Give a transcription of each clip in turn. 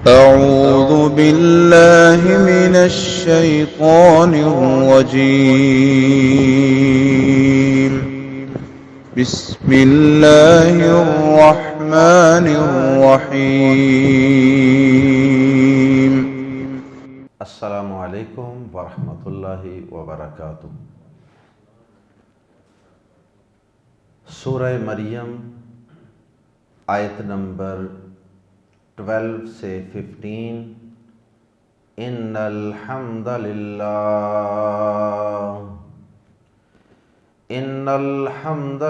أعوذ بالله من الشيطان الرجيم. بسم الله الرحمن الرحيم. السلام علیکم ورحمۃ اللہ وبرکاتہ۔ سورہ مریم آیت نمبر 12 سے 15۔ ان الحمد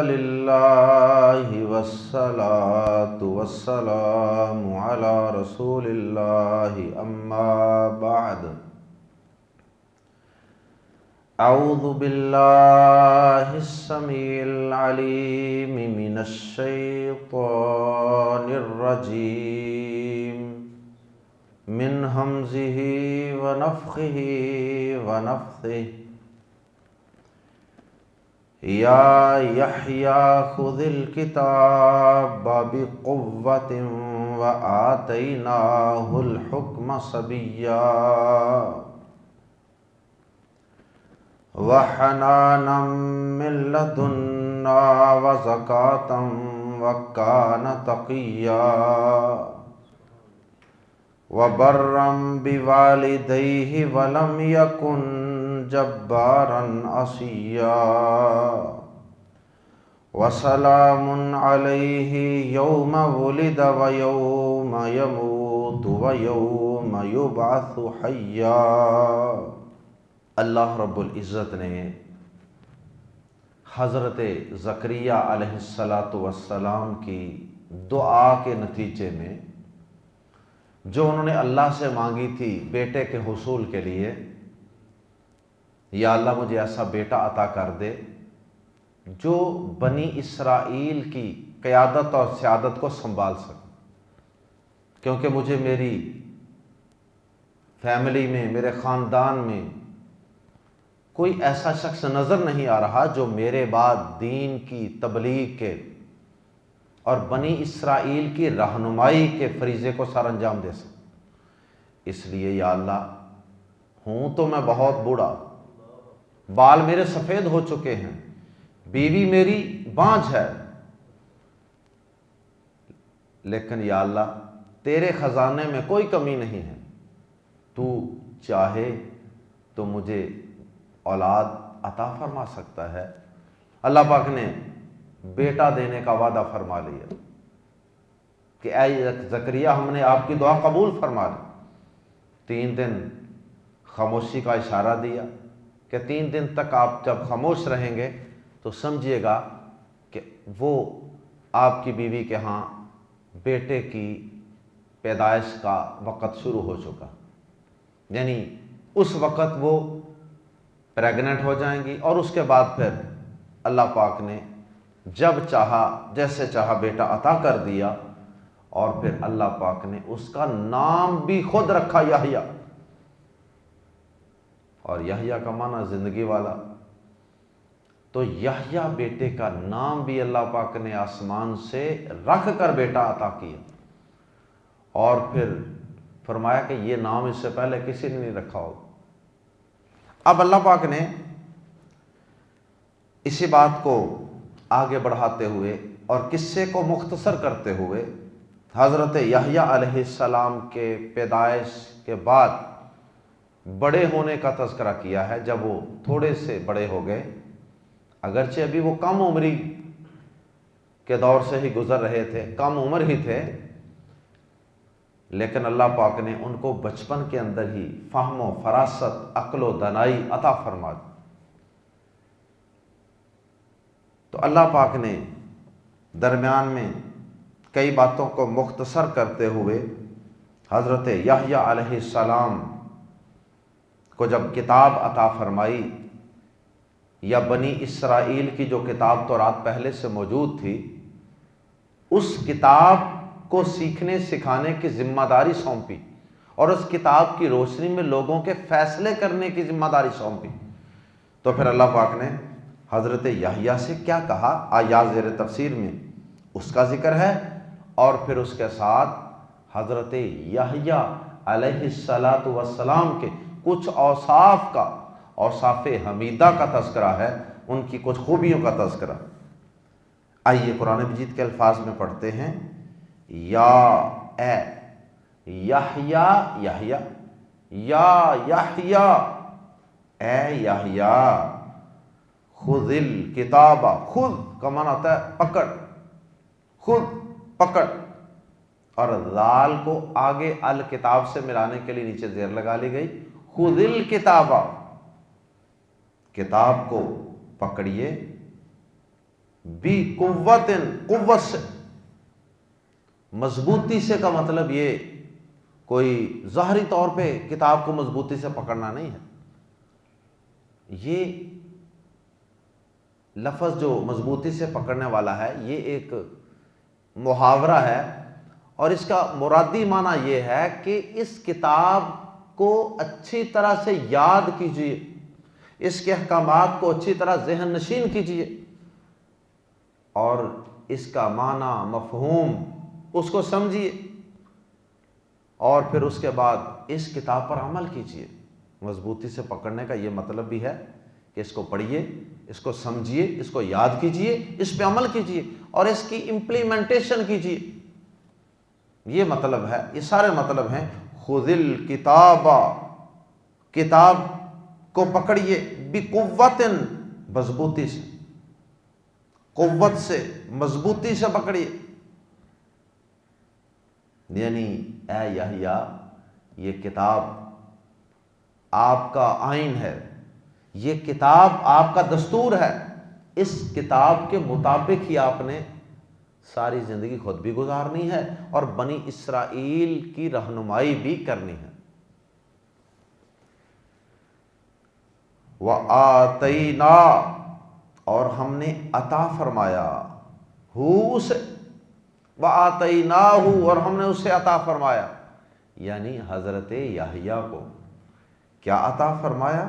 للہ والصلاة والسلام علی رسول اللہ اما بعد۔ اعوذ باللہ السمیع العلیم من الشیطان الرجیم من ہمزہ ونفخہ ونفثہ۔ یا یحییٰ خذ الکتاب بقوۃ وآتیناہ الحکم صبیا وحنانا من لدنا وزکاة وکان تقیا وبرا بوالدیہ ولم یکن جبارا عصیا وسلام علیہ یوم ولد ویوم یموت ویوم یبعث حیا۔ اللہ رب العزت نے حضرت زکریا علیہ السلام کی دعا کے نتیجے میں جو انہوں نے اللہ سے مانگی تھی بیٹے کے حصول کے لیے، یا اللہ مجھے ایسا بیٹا عطا کر دے جو بنی اسرائیل کی قیادت اور سیادت کو سنبھال سکے، کیونکہ مجھے میری فیملی میں، میرے خاندان میں کوئی ایسا شخص نظر نہیں آ رہا جو میرے بعد دین کی تبلیغ کے اور بنی اسرائیل کی رہنمائی کے فریضے کو سر انجام دے سکے۔ اس لیے یا اللہ، ہوں تو میں بہت بوڑھا، بال میرے سفید ہو چکے ہیں، بیوی میری بانجھ ہے، لیکن یا اللہ تیرے خزانے میں کوئی کمی نہیں ہے، تو چاہے تو مجھے اولاد عطا فرما سکتا ہے۔ اللہ پاک نے بیٹا دینے کا وعدہ فرما لیا کہ اے زکریا، ہم نے آپ کی دعا قبول فرما لی۔ 3 دن خاموشی کا اشارہ دیا کہ 3 دن تک آپ جب خاموش رہیں گے تو سمجھیے گا کہ وہ آپ کی بیوی کے ہاں بیٹے کی پیدائش کا وقت شروع ہو چکا، یعنی اس وقت وہ پریگننٹ ہو جائیں گی، اور اس کے بعد پھر اللہ پاک نے جب چاہا جیسے چاہا بیٹا عطا کر دیا، اور پھر اللہ پاک نے اس کا نام بھی خود رکھا یحییٰ، اور یحییٰ کا معنی زندگی والا، تو یحییٰ بیٹے کا نام بھی اللہ پاک نے آسمان سے رکھ کر بیٹا عطا کیا، اور پھر فرمایا کہ یہ نام اس سے پہلے کسی نے نہیں رکھا ہو۔ اب اللہ پاک نے اسی بات کو آگے بڑھاتے ہوئے اور قصے کو مختصر کرتے ہوئے حضرت یحییٰ علیہ السلام کے پیدائش کے بعد بڑے ہونے کا تذکرہ کیا ہے۔ جب وہ تھوڑے سے بڑے ہو گئے، اگرچہ ابھی وہ کم عمری کے دور سے ہی گزر رہے تھے، کم عمر ہی تھے، لیکن اللہ پاک نے ان کو بچپن کے اندر ہی فہم و فراست، عقل و دانائی عطا فرما دی۔ تو اللہ پاک نے درمیان میں کئی باتوں کو مختصر کرتے ہوئے حضرت یحییٰ علیہ السلام کو جب کتاب عطا فرمائی، یا بنی اسرائیل کی جو کتاب تورات پہلے سے موجود تھی، اس کتاب کو سیکھنے سکھانے کی ذمہ داری سونپی، اور اس کتاب کی روشنی میں لوگوں کے فیصلے کرنے کی ذمہ داری سونپی، تو پھر اللہ پاک نے حضرت یحییٰ سے کیا کہا، آیات زیر تفسیر میں اس کا ذکر ہے، اور پھر اس کے ساتھ حضرت یحییٰ علیہ الصلاۃ والسلام کے کچھ اوصاف کا، اوصاف حمیدہ کا تذکرہ ہے، ان کی کچھ خوبیوں کا تذکرہ۔ آئیے قرآن مجید کے الفاظ میں پڑھتے ہیں۔ یا اے یحییٰ، یحییٰ، یا یحییٰ، اے یحییٰ، خذ الکتاب، خود کا معنی ہوتا ہے پکڑ، خود پکڑ، اور ذال کو آگے الکتاب سے ملانے کے لیے نیچے زیر لگا لی گئی، خذ الکتاب، کتاب کو پکڑیے، بقوت، قوت سے، مضبوطی سے کا مطلب یہ کوئی ظاہری طور پہ کتاب کو مضبوطی سے پکڑنا نہیں ہے۔ یہ لفظ جو مضبوطی سے پکڑنے والا ہے یہ ایک محاورہ ہے، اور اس کا مرادی معنی یہ ہے کہ اس کتاب کو اچھی طرح سے یاد کیجیے، اس کے احکامات کو اچھی طرح ذہن نشین کیجیے، اور اس کا معنی، مفہوم اس کو سمجھیے، اور پھر اس کے بعد اس کتاب پر عمل کیجیے۔ مضبوطی سے پکڑنے کا یہ مطلب بھی ہے کہ اس کو پڑھیے، اس کو سمجھیے، اس کو یاد کیجیے، اس پہ عمل کیجیے، اور اس کی امپلیمنٹیشن کیجیے۔ یہ مطلب ہے، یہ سارے مطلب ہیں۔ خذ الکتاب، کتاب کو پکڑیے، بقوت، مضبوطی سے، قوت سے، مضبوطی سے پکڑیے۔ یعنی اے یحییٰ، یہ کتاب آپ کا آئین ہے، یہ کتاب آپ کا دستور ہے، اس کتاب کے مطابق ہی آپ نے ساری زندگی خود بھی گزارنی ہے اور بنی اسرائیل کی رہنمائی بھی کرنی ہے۔ وَآتَيْنَا، اور ہم نے عطا فرمایا، ہو سے، وَآتَيْنَاهُ، اور ہم نے اسے عطا فرمایا، یعنی حضرت یحییٰ کو کیا عطا فرمایا؟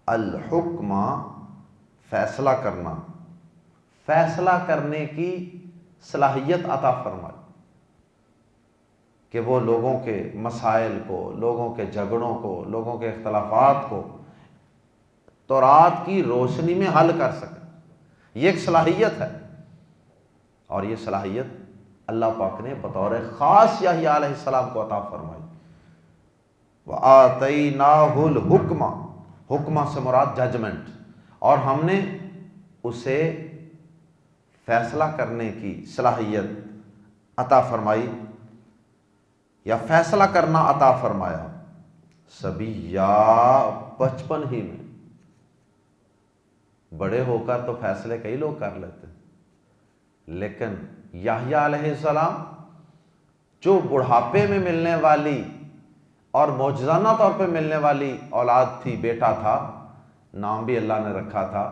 الحکم، فیصلہ کرنا، فیصلہ کرنے کی صلاحیت عطا فرمائی، کہ وہ لوگوں کے مسائل کو، لوگوں کے جھگڑوں کو، لوگوں کے اختلافات کو تورات کی روشنی میں حل کر سکے۔ یہ ایک صلاحیت ہے، اور یہ صلاحیت اللہ پاک نے بطور خاص یحییٰ علیہ السلام کو عطا فرمائی۔ وَآتَيْنَاهُ الْحُكْمَ، حکمہ سے مراد ججمنٹ، اور ہم نے اسے فیصلہ کرنے کی صلاحیت عطا فرمائی، یا فیصلہ کرنا عطا فرمایا، صبیّا، بچپن ہی میں۔ بڑے ہو کر تو فیصلے کئی لوگ کر لیتے، لیکن یحییٰ علیہ السلام جو بڑھاپے میں ملنے والی اور معجزانہ طور پہ ملنے والی اولاد تھی، بیٹا تھا، نام بھی اللہ نے رکھا تھا،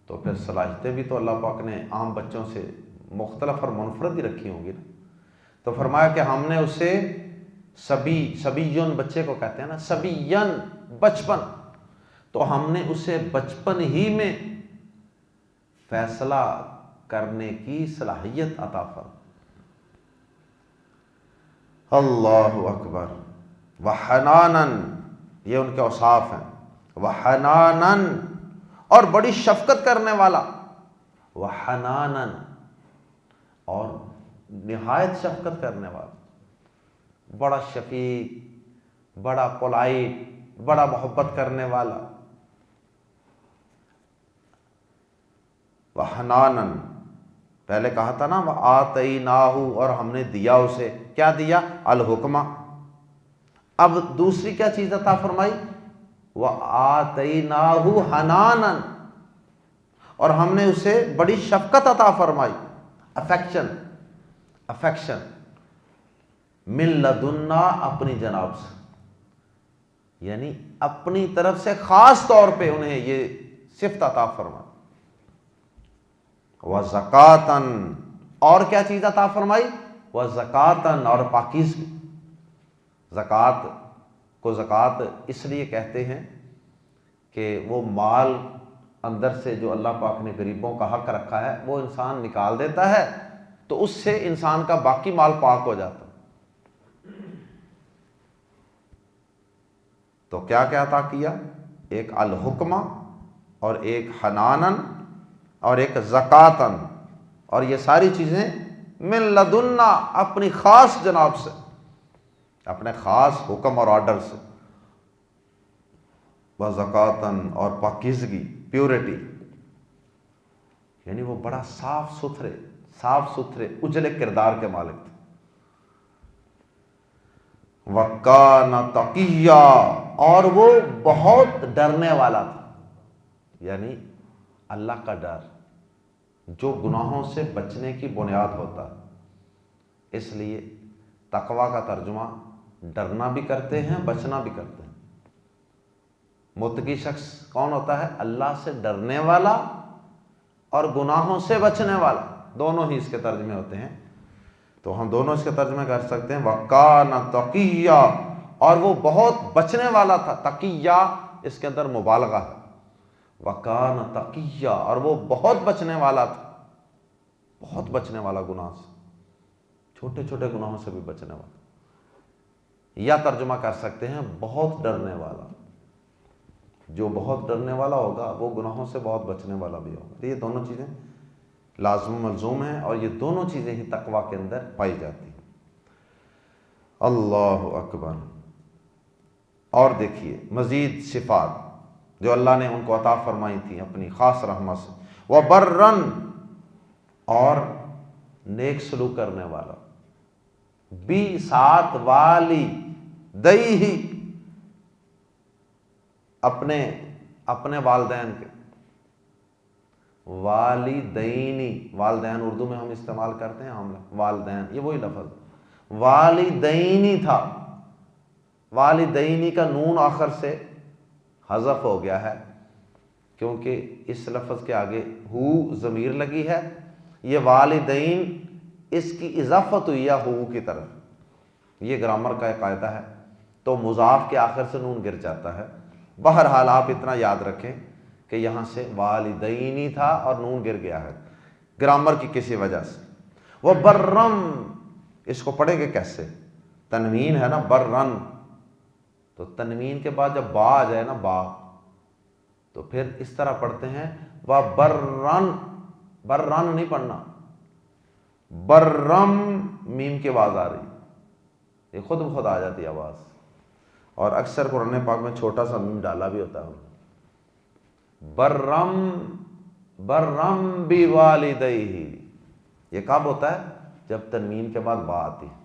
تو پھر صلاحیتیں بھی تو اللہ پاک نے عام بچوں سے مختلف اور منفرد ہی رکھی ہوں گی نا۔ تو فرمایا کہ ہم نے اسے صبیّن، بچے کو کہتے ہیں نا، صبیّن، بچپن، تو ہم نے اسے بچپن ہی میں فیصلہ کرنے کی صلاحیت عطا فرمائی۔ اللہ اکبر۔ وحنانن، یہ ان کے اوصاف ہیں، وحنانن، اور بڑی شفقت کرنے والا، وحنانن، اور نہایت شفقت کرنے والا، بڑا شفیق، بڑا پولائٹ، بڑا محبت کرنے والا۔ وحنانن، پہلے کہا تھا نا وَآتَيْنَاهُ، اور ہم نے دیا اسے، کیا دیا؟ الحکمہ۔ اب دوسری کیا چیز عطا فرمائی؟ وَآتَيْنَاهُ حَنَانًا، اور ہم نے اسے بڑی شفقت عطا فرمائی، افیکشن، من لدنا، اپنی جناب سے، یعنی اپنی طرف سے خاص طور پہ انہیں یہ صفت عطا فرمائی۔ وَزَكَاةً، اور کیا چیز عطا فرمائی؟ وَزَكَاةً، اور پاکیزگی۔ زکوٰۃ کو زکوٰۃ اس لیے کہتے ہیں کہ وہ مال اندر سے جو اللہ پاک نے غریبوں کا حق رکھا ہے وہ انسان نکال دیتا ہے، تو اس سے انسان کا باقی مال پاک ہو جاتا ہے۔ تو کیا کیا عطا کیا؟ ایک الحکمہ اور ایک حنانن اور ایک زکاتن، اور یہ ساری چیزیں من لدنا، اپنی خاص جناب سے، اپنے خاص حکم اور آرڈر سے، وزکاتن، اور پاکیزگی، پیورٹی، یعنی وہ بڑا صاف ستھرے اجلے کردار کے مالک تھے۔ وَكَانَ تَقِيًّا، اور وہ بہت ڈرنے والا تھا، یعنی اللہ کا ڈر جو گناہوں سے بچنے کی بنیاد ہوتا ہے، اس لیے تقویٰ کا ترجمہ ڈرنا بھی کرتے ہیں، بچنا بھی کرتے ہیں۔ متقی شخص کون ہوتا ہے؟ اللہ سے ڈرنے والا اور گناہوں سے بچنے والا، دونوں ہی اس کے ترجمے ہوتے ہیں، تو ہم دونوں اس کے ترجمے کر سکتے ہیں۔ وَكَانَ تَقِيًّا، اور وہ بہت بچنے والا تھا، تقیہ اس کے اندر مبالغہ ہے، وَكَانَ تَقِيًّا، اور وہ بہت بچنے والا تھا، بہت بچنے والا گناہ سے، چھوٹے چھوٹے گناہوں سے بھی بچنے والا، یا ترجمہ کر سکتے ہیں بہت ڈرنے والا۔ جو بہت ڈرنے والا ہوگا وہ گناہوں سے بہت بچنے والا بھی ہوگا۔ یہ دونوں چیزیں لازم و ملزوم ہیں، اور یہ دونوں چیزیں ہی تقویٰ کے اندر پائی جاتی ہیں۔ اللہ اکبر۔ اور دیکھیے مزید صفات جو اللہ نے ان کو عطا فرمائی تھی اپنی خاص رحمت سے۔ وَبَرًّا، اور نیک سلوک کرنے والا، بھی ساتھ والی دئی، اپنے والدین کے، والدینی، والدین اردو میں ہم استعمال کرتے ہیں، ہم والدین، یہ وہی لفظ، والدینی تھا، والدینی کا نون آخر سے حذف ہو گیا ہے، کیونکہ اس لفظ کے آگے ہو ضمیر لگی ہے، یہ والدین اس کی اضافت ہوئی ہے ہو کی طرف، یہ گرامر کا ایک قاعدہ ہے، تو مضاف کے آخر سے نون گر جاتا ہے۔ بہرحال آپ اتنا یاد رکھیں کہ یہاں سے والدینی تھا اور نون گر گیا ہے گرامر کی کسی وجہ سے۔ وہ برم، اس کو پڑھیں گے کیسے؟ تنوین ہے نا، برن، تو تنوین کے بعد جب با آ جائے نا، با، تو پھر اس طرح پڑھتے ہیں وہ برن، برن نہیں پڑھنا، برم، میم کی آواز آ رہی، یہ خود بخود آ جاتی ہے آواز، اور اکثر قرآن پاک میں چھوٹا سا میم ڈالا بھی ہوتا ہے۔ برم، برم بوالدیہ، یہ کب ہوتا ہے؟ جب تنوین کے بعد با آتی ہے۔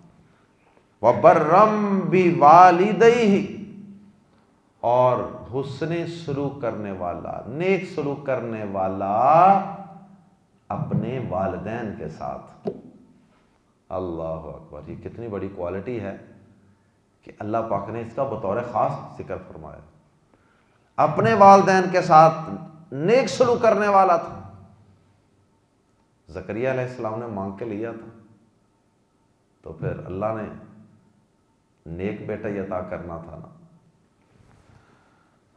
وَبَرًّا بِوَالِدَيْهِ، اور حسن سلوک کرنے والا، نیک سلوک کرنے والا اپنے والدین کے ساتھ۔ اللہ اکبر، یہ کتنی بڑی کوالٹی ہے کہ اللہ پاک نے اس کا بطور خاص ذکر فرمایا۔ اپنے والدین کے ساتھ نیک سلوک کرنے والا تھا۔ زکریا علیہ السلام نے مانگ کے لیا تھا، تو پھر اللہ نے نیک بیٹا ہی عطا کرنا تھا نا،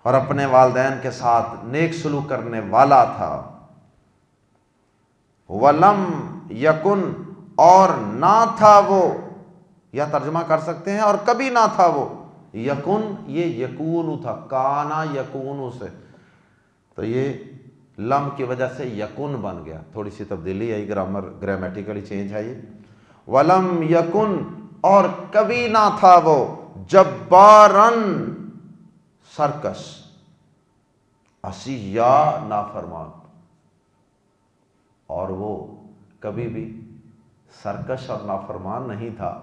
اور اپنے والدین کے ساتھ نیک سلوک کرنے والا تھا۔ وَلَمْ يَكُنْ، اور نہ تھا وہ، یا ترجمہ کر سکتے ہیں اور کبھی نہ تھا وہ، یکن، یہ یکون تھا، کانا یکون سے، تو یہ لم کی وجہ سے یکن بن گیا، تھوڑی سی تبدیلی آئی، گرامیٹیکلی چینج ہے یہ۔ وَلَمْ يَكُنْ، اور کبھی نہ تھا وہ، جبارن، سرکش، عصیا، نافرمان، اور وہ کبھی بھی سرکش اور نافرمان نہیں تھا،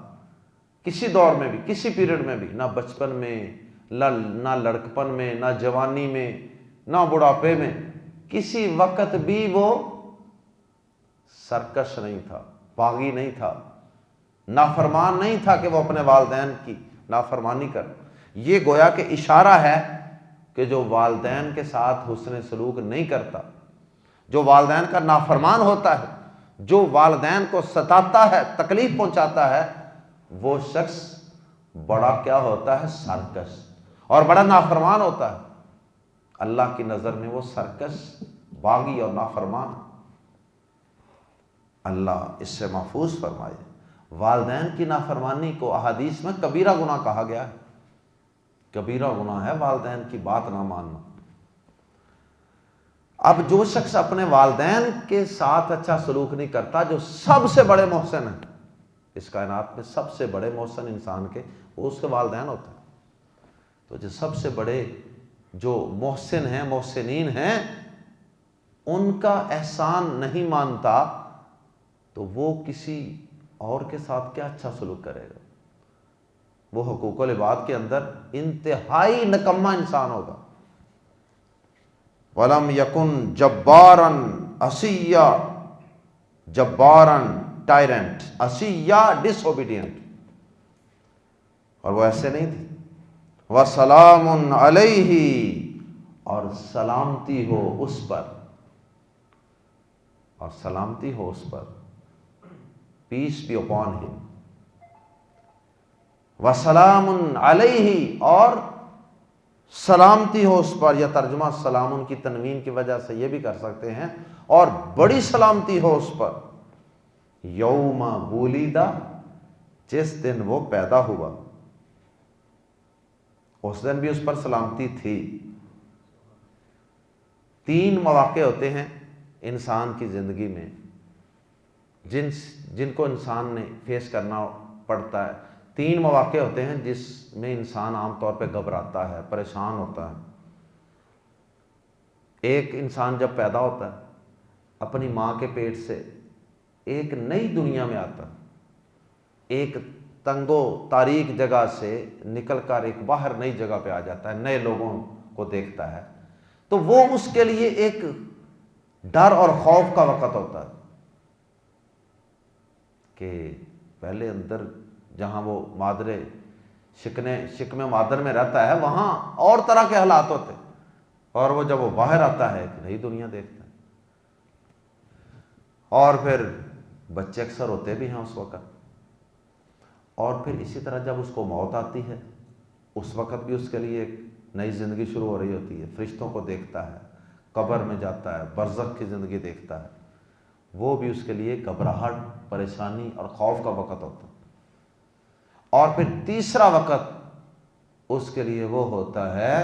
کسی دور میں بھی، کسی پیریڈ میں بھی، نہ بچپن میں، نہ لڑکپن میں، نہ جوانی میں، نہ بڑھاپے میں، کسی وقت بھی وہ سرکش نہیں تھا، باغی نہیں تھا، نافرمان نہیں تھا کہ وہ اپنے والدین کی نافرمانی کر۔ یہ گویا کہ اشارہ ہے کہ جو والدین کے ساتھ حسن سلوک نہیں کرتا، جو والدین کا نافرمان ہوتا ہے، جو والدین کو ستاتا ہے، تکلیف پہنچاتا ہے، وہ شخص بڑا کیا ہوتا ہے؟ سرکش، اور بڑا نافرمان ہوتا ہے۔ اللہ کی نظر میں وہ سرکش، باغی اور نافرمان، اللہ اس سے محفوظ فرمائے۔ والدین کی نافرمانی کو احادیث میں کبیرہ گناہ کہا گیا ہے، کبیرہ گناہ ہے والدین کی بات نہ ماننا۔ اب جو شخص اپنے والدین کے ساتھ اچھا سلوک نہیں کرتا، جو سب سے بڑے محسن ہیں اس کائنات میں، سب سے بڑے محسن انسان کے وہ اس کے والدین ہوتے ہیں۔ تو جو سب سے بڑے جو محسن ہیں، محسنین ہیں، ان کا احسان نہیں مانتا تو وہ کسی اور کے ساتھ کیا اچھا سلوک کرے گا؟ وہ حقوق العباد کے اندر انتہائی نکما انسان ہوگا۔ وَلَمْ يَكُنْ جَبَّارًا عَصِيًّا، جبارن ٹائرنٹ، عصیّا ڈس اوبیڈینٹ، اور وہ ایسے نہیں تھی۔ وَسَلَامٌ عَلَيْهِ، اور سلامتی ہو اس پر، اور سلامتی ہو اس پر، پیس بی اپون ہم۔ وَسَلَامٌ عَلَيْهِ، اور سلامتی ہو اس پر، یا ترجمہ سلام کی تنوین کی وجہ سے یہ بھی کر سکتے ہیں، اور بڑی سلامتی ہو اس پر، یوم ولد، جس دن وہ پیدا ہوا، اس دن بھی اس پر سلامتی تھی۔ 3 مواقع ہوتے ہیں انسان کی زندگی میں جن کو انسان نے فیس کرنا پڑتا ہے۔ 3 مواقع ہوتے ہیں جس میں انسان عام طور پہ گھبراتا ہے، پریشان ہوتا ہے۔ ایک انسان جب پیدا ہوتا ہے، اپنی ماں کے پیٹ سے ایک نئی دنیا میں آتا ہے، ایک تنگ و تاریک جگہ سے نکل کر ایک باہر نئی جگہ پہ آ جاتا ہے، نئے لوگوں کو دیکھتا ہے، تو وہ اس کے لیے ایک ڈر اور خوف کا وقت ہوتا ہے کہ پہلے اندر جہاں وہ مادر شکم مادر میں رہتا ہے وہاں اور طرح کے حالات ہوتے، اور وہ جب وہ باہر آتا ہے ایک نئی دنیا دیکھتا ہے۔ اور پھر بچے اکثر ہوتے بھی ہیں اس وقت، اور پھر اسی طرح جب اس کو موت آتی ہے اس وقت بھی اس کے لیے ایک نئی زندگی شروع ہو رہی ہوتی ہے۔ فرشتوں کو دیکھتا ہے، قبر میں جاتا ہے، برزخ کی زندگی دیکھتا ہے، وہ بھی اس کے لیے گھبراہٹ، پریشانی اور خوف کا وقت ہوتا ہے۔ اور پھر تیسرا وقت اس کے لیے وہ ہوتا ہے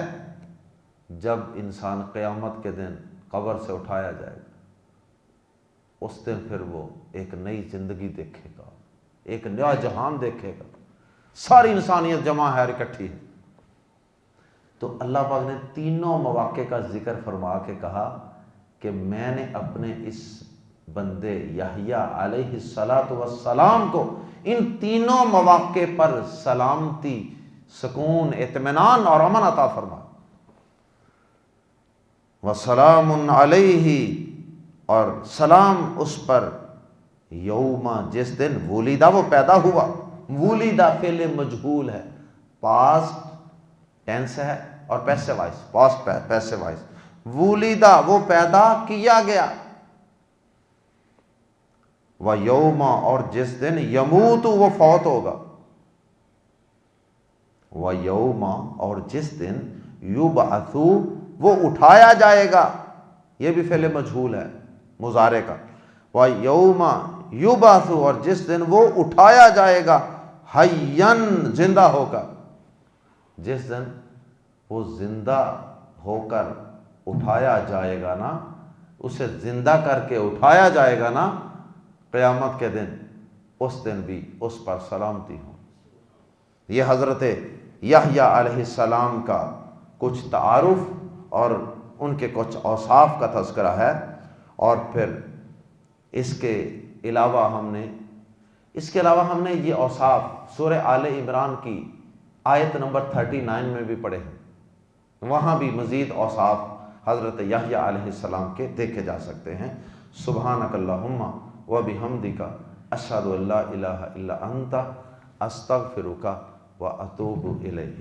جب انسان قیامت کے دن قبر سے اٹھایا جائے گا، اس دن پھر وہ ایک نئی زندگی دیکھے گا، ایک نیا جہان دیکھے گا، ساری انسانیت جمع ہے، اکٹھی ہے۔ تو اللہ پاک نے تینوں مواقع کا ذکر فرما کے کہا کہ میں نے اپنے اس بندے یحییٰ علیہ السلام کو ان تینوں مواقع پر سلامتی، سکون، اطمینان اور امن عطا فرما۔ وَسَلَامٌ عَلَيْهِ، اور سلام اس پر، یوم، جس دن، ولیدہ، وہ پیدا ہوا۔ ولیدہ فعل مجہول ہے، پاسٹ ٹینس ہے اور passive voice, past passive voice. ولیدہ وہ پیدا کیا گیا۔ وَيَوْمَ، اور جس دن، یموت وہ فوت ہوگا۔ وَيَوْمَ، اور جس دن، یبعث وہ اٹھایا جائے گا، یہ بھی فعل مجہول ہے مضارع کا۔ وَيَوْمَ یبعث، اور جس دن وہ اٹھایا جائے گا، حیًّا، زندہ ہو کر۔ جس دن وہ زندہ ہو کر اٹھایا جائے گا نا، اسے زندہ کر کے اٹھایا جائے گا نا قیامت کے دن، اس دن بھی اس پر سلامتی ہو۔ یہ حضرت یحییٰ علیہ السلام کا کچھ تعارف اور ان کے کچھ اوصاف کا تذکرہ ہے۔ اور پھر اس کے علاوہ ہم نے یہ اوصاف سورہ آل عمران کی آیت نمبر 39 میں بھی پڑھے ہیں، وہاں بھی مزید اوصاف حضرت یحییٰ علیہ السلام کے دیکھے جا سکتے ہیں۔ سبحانک اللہم وبحمدک، اشہد ان لا الہ الا انت، استغفرک واتوب الیک۔